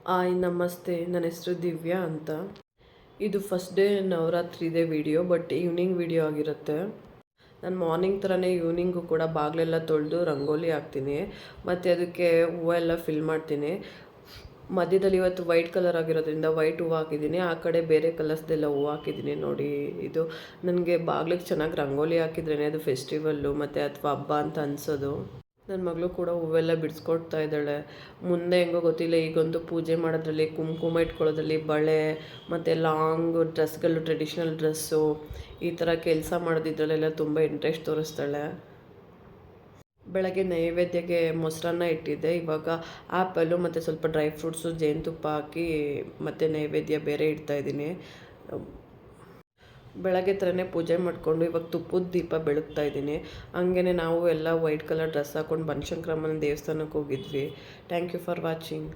Hi ನಮಸ್ತೆ, ನನ್ನ ಹೆಸರು ದಿವ್ಯಾ ಅಂತ. ಇದು ಫಸ್ಟ್ ಡೇ ನವರಾತ್ರಿದೆ ವಿಡಿಯೋ, ಬಟ್ ಈವ್ನಿಂಗ್ ವಿಡಿಯೋ ಆಗಿರುತ್ತೆ. ನಾನು ಮಾರ್ನಿಂಗ್ ಥರನೇ ಈವ್ನಿಂಗು ಕೂಡ ಬಾಗಿಲೆಲ್ಲ ತೊಳೆದು ರಂಗೋಲಿ ಹಾಕ್ತೀನಿ, ಮತ್ತು ಅದಕ್ಕೆ ಹೂವು ಎಲ್ಲ ಫಿಲ್ ಮಾಡ್ತೀನಿ. ಮಧ್ಯದಲ್ಲಿ ಇವತ್ತು ವೈಟ್ ಕಲರ್ ಆಗಿರೋದ್ರಿಂದ ವೈಟ್ ಹೂವು ಹಾಕಿದ್ದೀನಿ, ಆ ಕಡೆ ಬೇರೆ ಕಲರ್ಸ್ದೆಲ್ಲ ಹೂವು ಹಾಕಿದ್ದೀನಿ. ನೋಡಿ, ಇದು ನನಗೆ ಬಾಗಿಲಿಗೆ ಚೆನ್ನಾಗಿ ರಂಗೋಲಿ ಹಾಕಿದ್ರೇ ಅದು ಫೆಸ್ಟಿವಲ್ಲು ಮತ್ತು ಅಥವಾ ಹಬ್ಬ ಅಂತ ಅನಿಸೋದು. ನನ್ನ ಮಗಳು ಕೂಡ ಹೂವೆಲ್ಲ ಬಿಡಿಸ್ಕೊಡ್ತಾ ಇದ್ದಾಳೆ. ಮುಂದೆ ಹೆಂಗೋ ಗೊತ್ತಿಲ್ಲ, ಈಗೊಂದು ಪೂಜೆ ಮಾಡೋದ್ರಲ್ಲಿ, ಕುಂಕುಮ ಇಟ್ಕೊಳ್ಳೋದ್ರಲ್ಲಿ, ಬಳೆ ಮತ್ತು ಲಾಂಗ್ ಡ್ರೆಸ್ಗಳು, ಟ್ರೆಡಿಷ್ನಲ್ ಡ್ರೆಸ್ಸು, ಈ ಥರ ಕೆಲಸ ಮಾಡೋದಿದ್ರಲ್ಲೆಲ್ಲ ತುಂಬ ಇಂಟ್ರೆಸ್ಟ್ ತೋರಿಸ್ತಾಳೆ. ಬೆಳಗ್ಗೆ ನೈವೇದ್ಯಕ್ಕೆ ಮೊಸರನ್ನ ಇಟ್ಟಿದ್ದೆ. ಇವಾಗ ಆ್ಯಪಲ್ಲು ಮತ್ತು ಸ್ವಲ್ಪ ಡ್ರೈ ಫ್ರೂಟ್ಸು, ಜೇನುತುಪ್ಪ ಹಾಕಿ ಮತ್ತು ನೈವೇದ್ಯ ಬೇರೆ ಇಡ್ತಾಯಿದ್ದೀನಿ. ಬೆಳಗ್ಗೆ ಥರನೇ ಪೂಜೆ ಮಾಡಿಕೊಂಡು ಇವಾಗ ತುಪ್ಪದ ದೀಪ ಬೆಳಗ್ತಾ ಇದ್ದೀನಿ. ಹಂಗೇ ನಾವು ಎಲ್ಲ ವೈಟ್ ಕಲರ್ ಡ್ರೆಸ್ ಹಾಕ್ಕೊಂಡು ಬನಶಂಕರಮ್ಮನ ದೇವಸ್ಥಾನಕ್ಕೆ ಹೋಗಿದ್ವಿ. Thank you for watching.